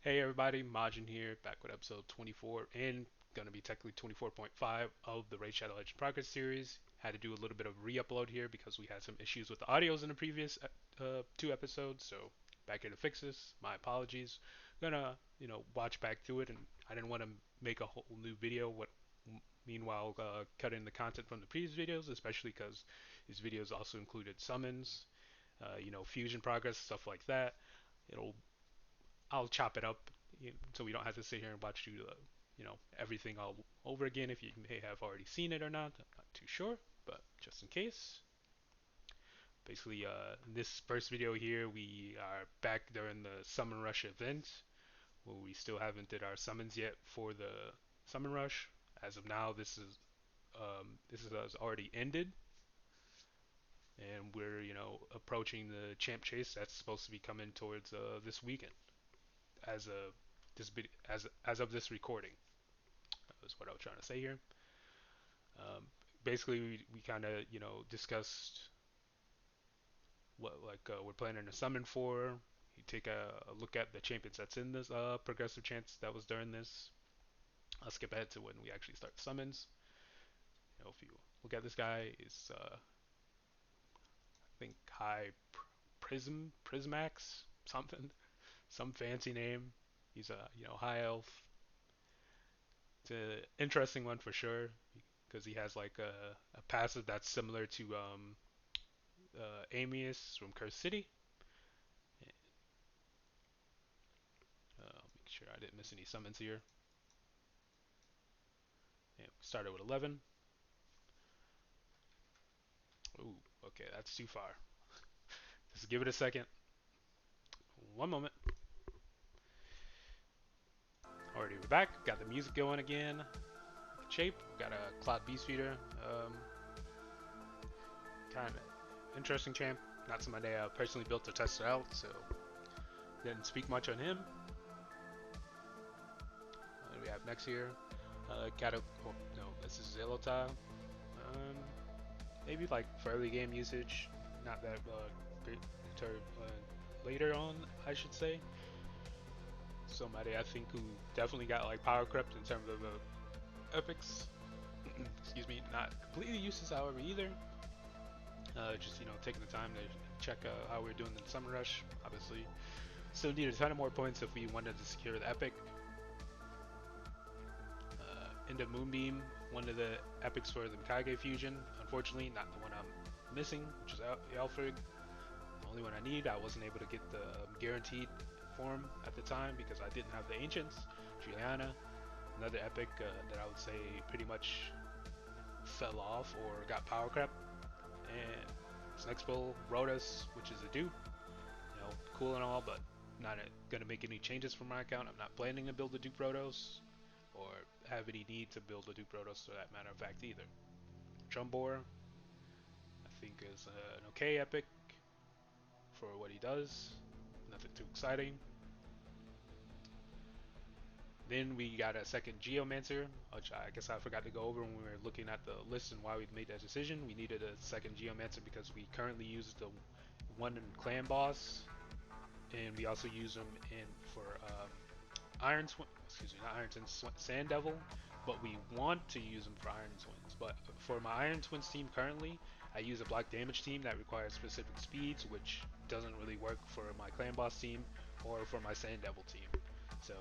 Hey everybody, Majin here, back with episode 24 and gonna be technically 24.5 of the Raid Shadow Legends Progress series. Had to do a little bit of re-upload here because we had some issues with the audios in the previous two episodes, so back here to fix this. My apologies. Gonna, watch back through it, and I didn't want to make a whole new video. Meanwhile, cutting the content from the previous videos, especially because these videos also included summons, fusion progress, stuff like that. It'll I'll chop it up so we don't have to sit here and watch everything all over again if you may have already seen it or not. I'm not too sure, but just in case. Basically, in this first video here, we are back during the Summon Rush event, where we still haven't did our summons yet for the Summon Rush. As of now, this is has already ended, and we're approaching the champ chase that's supposed to be coming towards this weekend. As of as of this recording. Is what I was trying to say here. Um, Basically, we kind of discussed what we're planning to summon for. You take a look at the champions that's in this progressive chance that was during this. I'll skip ahead to when we actually start the summons. If you look at this guy, is I think High Prismax something, some fancy name. He's a high elf. It's an interesting one for sure because he has like a passive that's similar to Amius from Curse City. I'll make sure I didn't miss any summons here. Yeah, we started with 11. Ooh, okay, that's too far. Just give it a second. One moment. Already we're back. Got the music going again. Shape. Got a Cloud Beast Feeder. Kind of interesting champ. Not somebody I personally built to test it out, so didn't speak much on him. What do we have next here? Oh, no, this is Zilota. Maybe like for early game usage, not that great later on, I should say. Somebody I think who definitely got like power crept in terms of epics. Excuse me, not completely useless, however, either. Just taking the time to check how we're doing in Summer Rush. Obviously, still need a ton of more points if we wanted to secure the epic. Into Moonbeam, one of the epics for the Mikage fusion. Unfortunately, not the one I'm missing, which is Alfred. The only one I need. I wasn't able to get the guaranteed form at the time because I didn't have the Ancients. Juliana, another epic that I would say pretty much fell off or got power crept. And this next build, Rhodas, which is a dupe. Cool and all, but not gonna make any changes for my account. I'm not planning to build a dupe Rhodos or have any need to build a dupe Rhodos for that matter of fact either. Chumbor, I think is an okay epic for what he does. Nothing too exciting. Then we got a second Geomancer, which I guess I forgot to go over when we were looking at the list and why we made that decision. We needed a second Geomancer because we currently use the one in Clan Boss, and we also use them in for Iron Twin. Excuse me, not Iron Twins, Sand Devil. But we want to use them for Iron Twins. But for my Iron Twins team currently, I use a block damage team that requires specific speeds, which doesn't really work for my Clan Boss team or for my Sand Devil team. So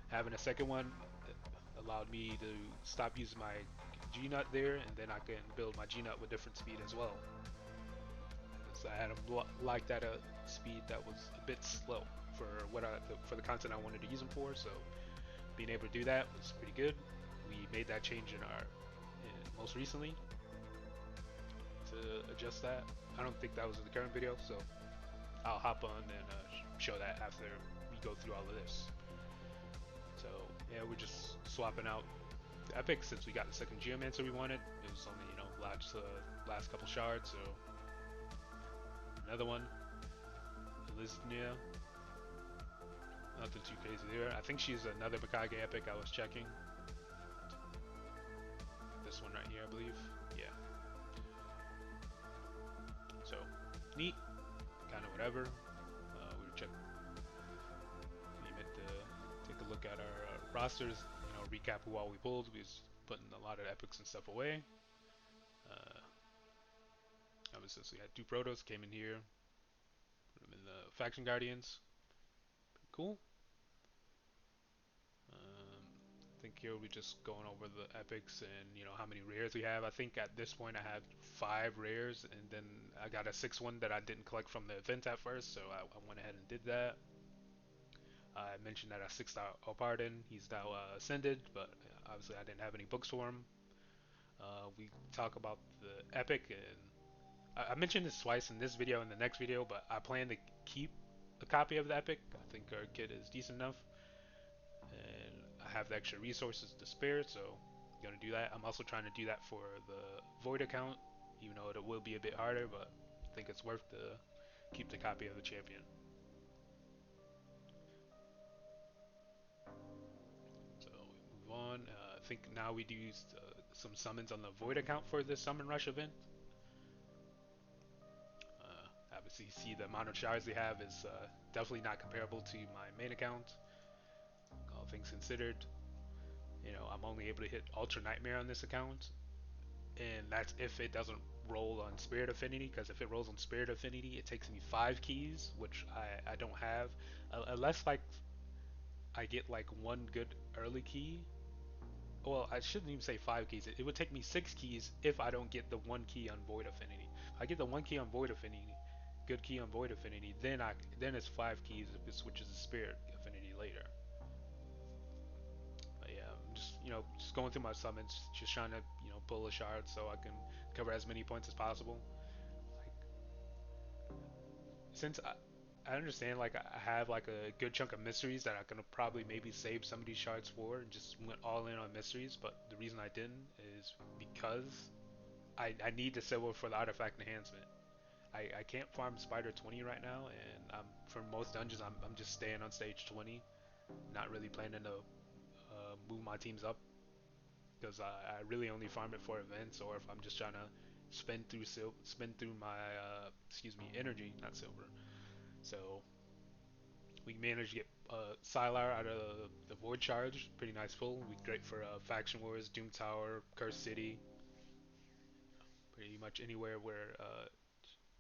having a second one allowed me to stop using my gnut there, and then I can build my gnut with different speed as well. So I had him like that speed that was a bit slow for for the content I wanted to use them for. So being able to do that was pretty good. We made that change most recently to adjust that. I don't think that was in the current video, so I'll hop on and show that after we go through all of this. So yeah, we're just swapping out the epic since we got the second Geomancer we wanted. It was only last couple shards, so another one. Eliznia. Nothing too crazy there. I think she's another Mikage epic I was checking. This one right here, I believe. Yeah. So, neat. Kind of whatever. We check. We met the rosters, recap who all we pulled. We was putting a lot of epics and stuff away. Uh, since we had two protos, came in here, put them in the faction guardians. Cool. I think here we're just going over the epics and how many rares we have. I think at this point I have 5 rares, and then I got a 6th one that I didn't collect from the event at first, so I went ahead and did that. I mentioned that a 6-star Opardin, he's now ascended, but obviously I didn't have any books for him. We talk about the epic, and I mentioned this twice in this video and the next video, but I plan to keep a copy of the epic. I think our kit is decent enough, and I have the extra resources to spare, so I'm gonna do that. I'm also trying to do that for the Void account, even though it will be a bit harder, but I think it's worth to keep the copy of the champion. So we move on. I think now we do some summons on the Void account for this Summon Rush event. Obviously, you see the amount of shards they have is definitely not comparable to my main account. All things considered, I'm only able to hit Ultra Nightmare on this account, and that's if it doesn't roll on Spirit Affinity, because if it rolls on Spirit Affinity, it takes me 5 keys, which I don't have, unless like I get like one good early key. Well, I shouldn't even say 5 keys. It would take me 6 keys if I don't get the 1 key on Void Affinity. If I get the 1 key on Void Affinity, good key on Void Affinity, then it's 5 keys if it switches to Spirit Affinity later. But yeah, I'm just going through my summons, just trying to pull a shard so I can cover as many points as possible. Like, since I understand, like I have like a good chunk of mysteries that I can probably maybe save some of these shards for, and just went all in on mysteries. But the reason I didn't is because I need the silver for the artifact enhancement. I can't farm Spider 20 right now, and for most dungeons I'm just staying on stage 20, not really planning to move my teams up, because I really only farm it for events, or if I'm just trying to spend through my energy, not silver. So we managed to get Sylar out of the Void Charge, pretty nice pull. We great for Faction Wars, Doom Tower, Curse City, pretty much anywhere where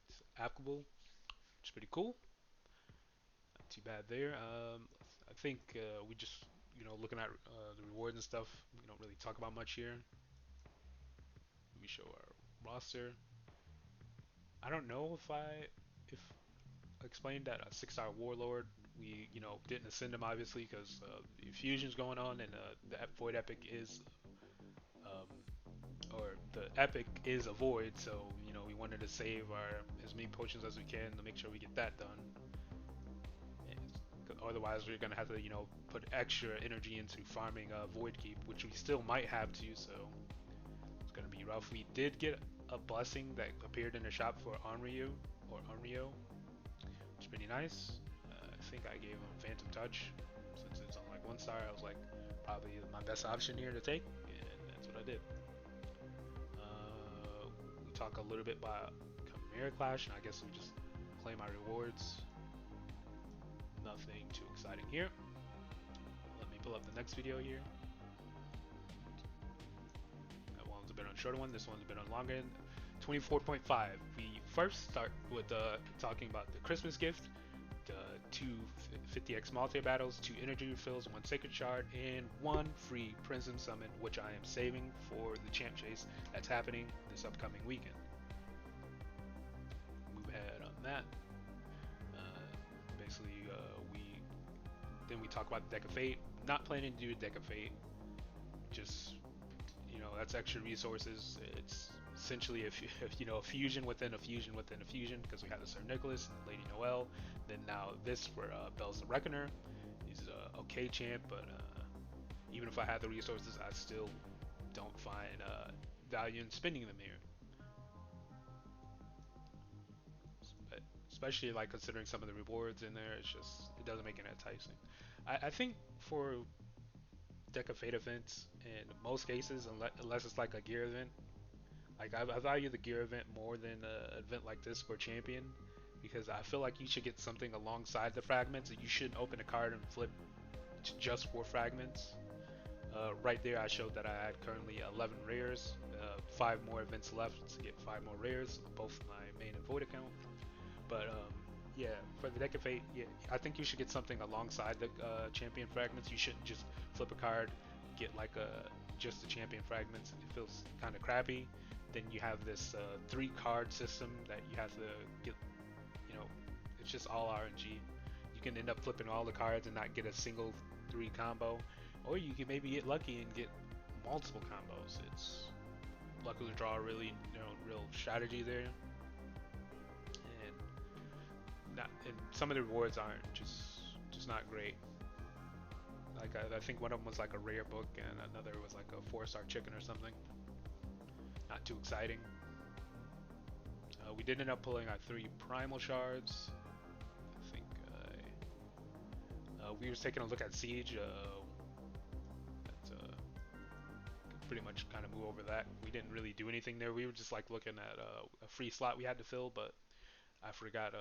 it's applicable, which is pretty cool. Not too bad there. I think we just looking at the rewards and stuff. We don't really talk about much here. We show our roster. I don't know if I explained that a 6-star Warlord, we didn't ascend him obviously because the fusion's going on, and the Void Epic is or the Epic is a Void, so we wanted to save our as many potions as we can to make sure we get that done. Otherwise, we're gonna have to put extra energy into farming Void Keep, which we still might have to. So it's gonna be rough. We did get a blessing that appeared in the shop for Onryu or Onryo, which is pretty nice. I think I gave him Phantom Touch since it's on like 1-star. I was like probably my best option here to take, and that's what I did. We talk a little bit about Chimera Clash, and I guess we just claim my rewards. Nothing too exciting here. Let me pull up the next video here. That one's been on a shorter one. This one's been on longer. 24.5. We first start with talking about the Christmas gift, the 2 50x multi battles, 2 energy refills, 1 sacred shard, and 1 free Prism summon, which I am saving for the champ chase that's happening this upcoming weekend. Move ahead on that. Basically, we talk about the Deck of Fate. Not planning to do a Deck of Fate. Just that's extra resources. It's essentially a fusion within a fusion within a fusion, because we have the Sir Nicholas and Lady Noelle. Then now this for Bells the Reckoner. He's a okay champ, but even if I had the resources, I still don't find value in spending them here. Especially like considering some of the rewards in there, it doesn't make it enticing. I think for Deck of Fate events, in most cases, unless it's like a gear event, like I value the gear event more than an event like this for champion, because I feel like you should get something alongside the fragments, and you shouldn't open a card and flip just for fragments. Right there, I showed that I had currently 11 rares, 5 more events left to get 5 more rares, both my main and void account. But yeah, for the Deck of Fate, yeah, I think you should get something alongside the champion fragments. You shouldn't just flip a card, get like just the champion fragments. It feels kind of crappy. Then you have this 3 card system that you have to get. You know, it's just all RNG. You can end up flipping all the cards and not get a single 3 combo, or you can maybe get lucky and get multiple combos. It's luck of the draw, really, real strategy there, and and some of the rewards aren't just not great. Like I think one of them was like a rare book, and another was like a 4-star chicken or something. Not too exciting. We did end up pulling our 3 primal shards. I think we were taking a look at Siege. That's pretty much kind of move over that. We didn't really do anything there. We were just like looking at a free slot we had to fill, but I forgot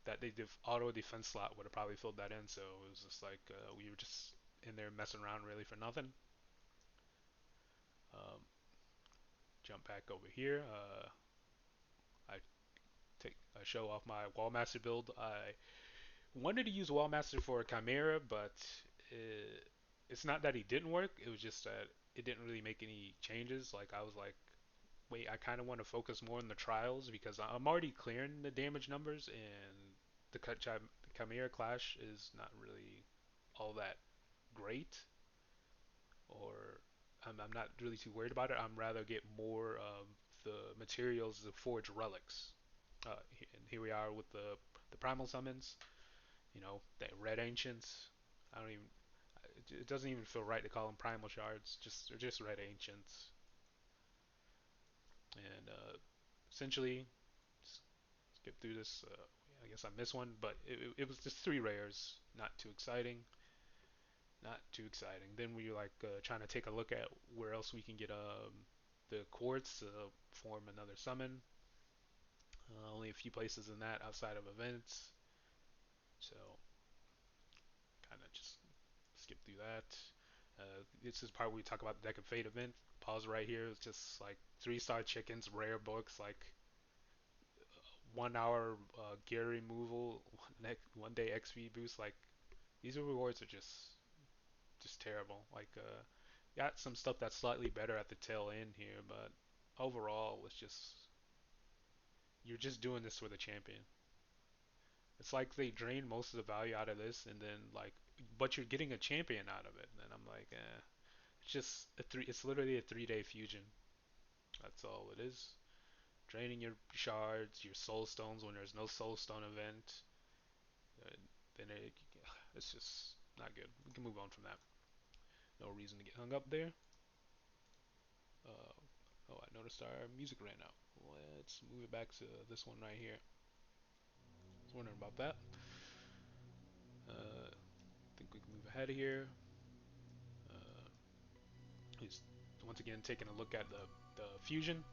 that the auto defense slot would have probably filled that in. So it was just like we were just in there messing around really for nothing. Um, jump back over here. I I show off my Wallmaster build. I wanted to use Wallmaster for Chimera, but it's not that he didn't work. It was just that it didn't really make any changes. Like I was like, wait, I kind of want to focus more on the trials because I'm already clearing the damage numbers, and the Chimera Clash is not really all that great, or I'm not really too worried about it. I'm rather get more of the materials to forge relics. And here we are with the primal summons. The red ancients. I don't even. It doesn't even feel right to call them primal shards. They're just red ancients. And essentially, skip through this. I guess I missed one, but it was just 3 rares. Not too exciting. Not too exciting. Then we were like trying to take a look at where else we can get the quartz to form another summon. Only a few places in that outside of events. So kind of just skip through that. This is the part where we talk about the Deck of Fate event. Pause right here. It's just like 3-star chickens, rare books, like 1 hour gear removal, one day XP boost. Like these rewards are just terrible. Like got some stuff that's slightly better at the tail end here, but overall it's just you're just doing this for the champion. It's like they drain most of the value out of this, and then like, but you're getting a champion out of it. And I'm like, it's just a three. It's literally a 3-day fusion. That's all it is. Draining your shards, your soul stones when there's no soul stone event. Uh, then it's just not good. We can move on from that. No reason to get hung up there. Uh, oh, I noticed our music ran out. Let's move it back to this one right here. I was wondering about that. I think we can move ahead here. Uh, he's once again taking a look at the fusion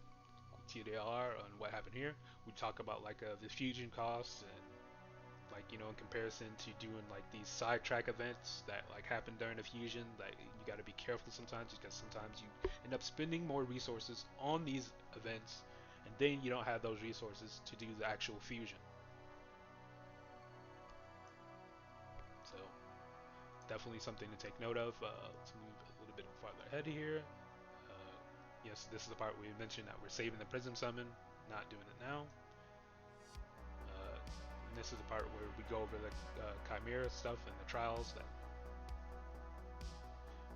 TDLR and what happened here. We talk about like the fusion costs and like in comparison to doing like these sidetrack events that like happen during the fusion. Like you got to be careful sometimes because sometimes you end up spending more resources on these events, and then you don't have those resources to do the actual fusion. So definitely something to take note of. Let's move a little bit farther ahead here. Yes, this is the part where we mentioned that we're saving the Prism Summon, not doing it now. And this is the part where we go over the Chimera stuff and the trials that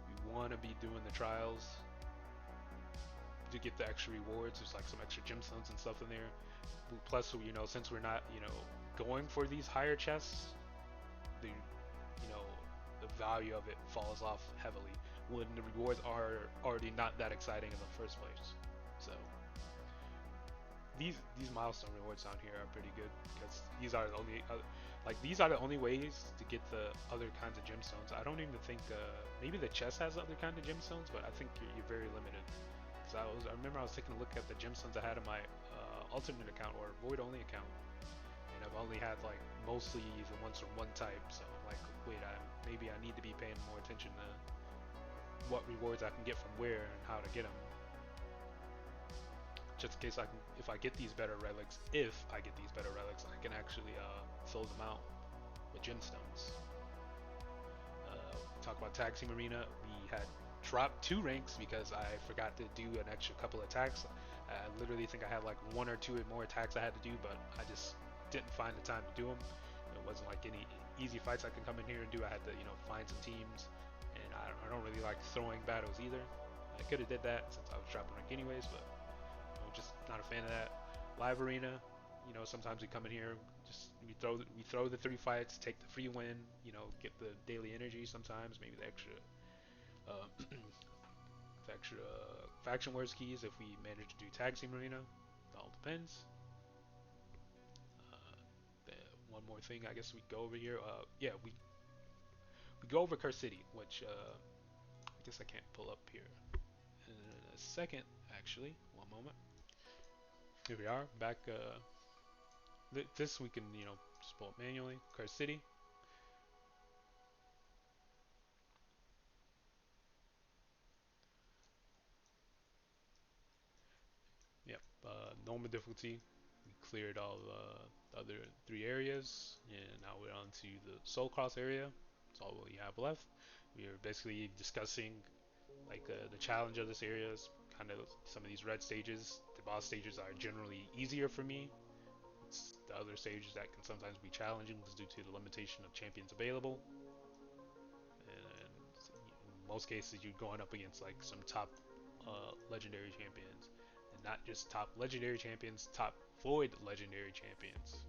we want to be doing the trials to get the extra rewards. There's like some extra gemstones and stuff in there. Plus, since we're not, going for these higher chests, the value of it falls off heavily when the rewards are already not that exciting in the first place. So these milestone rewards down here are pretty good because these are the only ways to get the other kinds of gemstones. I don't even think maybe the chest has other kinds of gemstones, but I think you're very limited. Because I remember I was taking a look at the gemstones I had in my alternate account or void only account, and I've only had like mostly the ones from one type. So I'm like, wait, maybe I need to be paying more attention what rewards I can get from where and how to get them. Just in case I can, if I get these better relics, I can actually fill them out with gemstones. Talk about tag team arena. We had dropped 2 ranks because I forgot to do an extra couple attacks. I literally think I had like 1 or 2 more attacks I had to do, but I just didn't find the time to do them. It wasn't like any easy fights I could come in here and do. I had to, find some teams, and I don't really like throwing battles either. I could have did that since I was dropping rank anyways, but I'm just not a fan of that. Live arena, sometimes we come in here, just we throw the 3 fights, take the free win, get the daily energy. Sometimes maybe the extra uh, the extra faction wars keys if we manage to do tag team arena. It all depends. Uh, One more thing, I guess we go over here. Yeah, we go over Curse City, which I guess I can't pull up here in a second. Actually, one moment. Here we are back. This we can just pull up manually. Curse City. Yep. Normal difficulty. We cleared all the other 3 areas, and now we're on to the Soul Cross area. That's all we have left. We are basically discussing like the challenge of this area is kind of some of these red stages. The boss stages are generally easier for me. It's the other stages that can sometimes be challenging due to the limitation of champions available. And in most cases, you're going up against like some top legendary champions, and not just top legendary champions, top void legendary champions.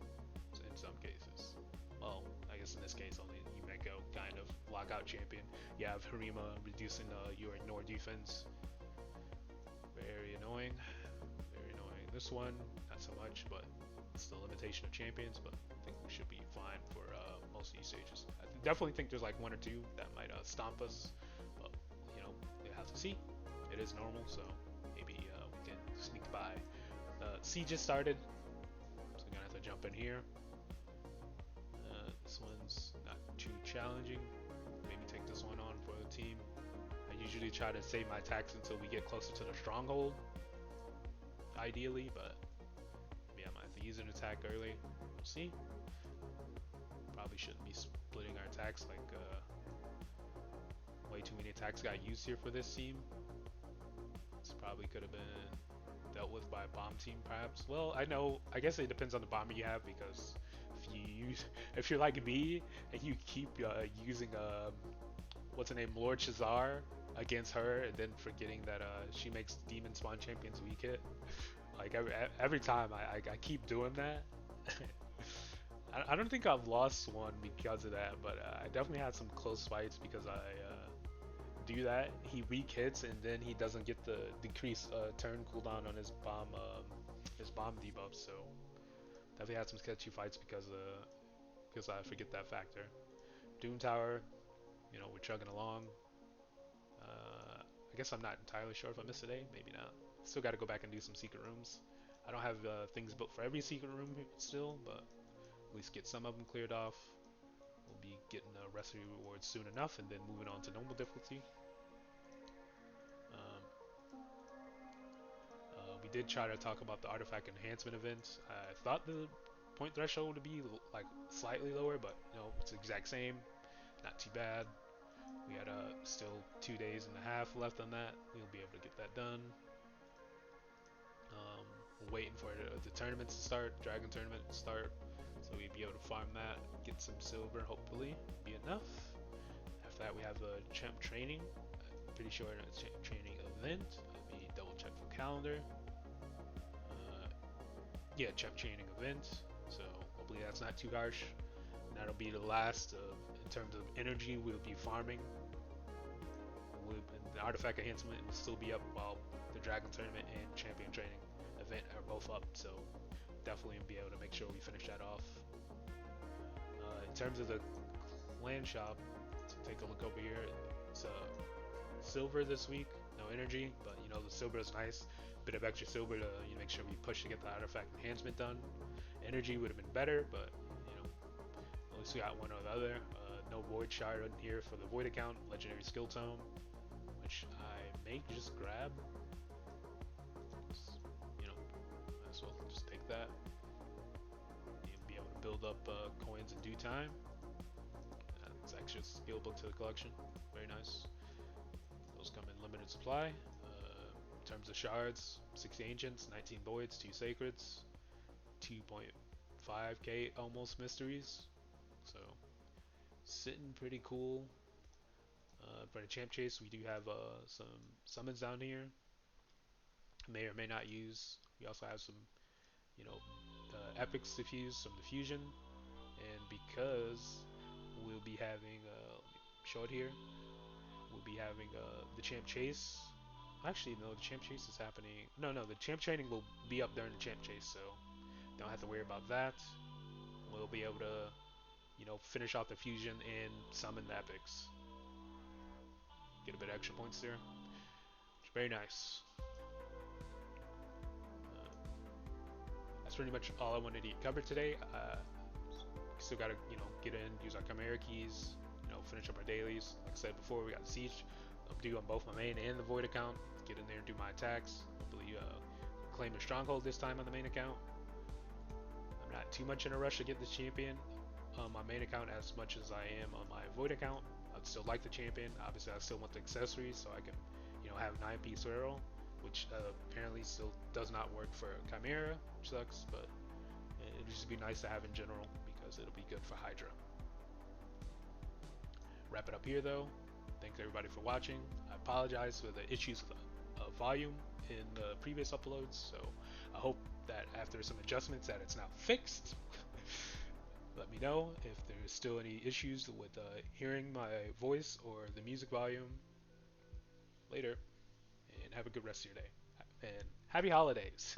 In some cases, well, I guess in this case only Yumeko kind of lockout champion. You have Harima reducing your ignore defense. Very annoying. Very annoying. This one, not so much, but it's the limitation of champions. But I think we should be fine for most of these stages. I definitely think there's like 1 or 2 that might stomp us, but we'll have to see. It is normal, so maybe we can sneak by. Siege just started, so we're gonna have to jump in here. This one's not too challenging. Maybe take this one on for the team. I usually try to save my attacks until we get closer to the stronghold, ideally, but maybe I might have to use an attack early. We'll see. Probably shouldn't be splitting our attacks, like way too many attacks got used here for this team. This probably could have been dealt with by a bomb team, perhaps. Well, I guess it depends on the bomber you have, because if you're like me and you keep using what's her name, Lord Shazar against her, and then forgetting that she makes demon spawn champions weak hit, like every time I keep doing that. I don't think I've lost one because of that, but I definitely had some close fights because I do that. He weak hits and then he doesn't get the decreased turn cooldown on his bomb debuff. So definitely had some sketchy fights because I forget that factor. Doom Tower, we're chugging along. I guess I'm not entirely sure if I missed a day. Maybe not. Still got to go back and do some secret rooms. I don't have things built for every secret room still, but at least get some of them cleared off. We'll be getting a recipe reward soon enough, and then moving on to normal difficulty. We did try to talk about the artifact enhancement event. I thought the point threshold would be like slightly lower, but it's the exact same. Not too bad. We had still 2 days and a half left on that. We'll be able to get that done. We're waiting for the tournaments to start, Dragon tournament to start, so we'd be able to farm that, get some silver, hopefully, be enough. After that, we have a champ training. I'm pretty sure it's a training event. Let me double check for calendar. Yeah, champ training event. So hopefully that's not too harsh. And that'll be the last in terms of energy we'll be farming. And the artifact enhancement will still be up while the Dragon tournament and champion training event are both up. So definitely be able to make sure we finish that off. In terms of the clan shop, so take a look over here. It's silver this week, no energy, but the silver is nice. Bit of extra silver to make sure we push to get the artifact enhancement done. Energy would have been better, but at least we got one or the other. No void shard in here for the void account. Legendary skill tome. which I may just grab. You know, might as well just take that and be able to build up coins in due time. It's extra skill book to the collection. Very nice. Those come in limited supply. In terms of shards, 60 ancients, 19 voids, 2 sacreds, 2.5k almost mysteries. So sitting pretty cool. For the champ chase, we do have some summons down here. May or may not use. We also have some, you know, epics diffuse, some diffusion, and because we'll be having, let me show it here. We'll be having the champ chase. Actually, no, the champ chase is happening. No, the champ training will be up during the champ chase, so don't have to worry about that. We'll be able to, finish off the fusion and summon the epics. Get a bit of extra points there. Very nice. That's pretty much all I wanted to cover today. Still gotta, get in, use our Chimera keys, finish up our dailies. Like I said before, we got Siege up due on both my main and the Void account. Get in there and do my attacks. Hopefully, claim a stronghold this time on the main account. I'm not too much in a rush to get this champion on my main account as much as I am on my Void account. I'd still like the champion. Obviously, I still want the accessories so I can, have 9-piece arrow, which apparently still does not work for Chimera, which sucks, but it'd just be nice to have in general because it'll be good for Hydra. Wrap it up here though. Thanks everybody for watching. I apologize for the issues with volume in the previous uploads, so I hope that after some adjustments that it's now fixed. Let me know if there's still any issues with hearing my voice or the music volume later, and have a good rest of your day and happy holidays.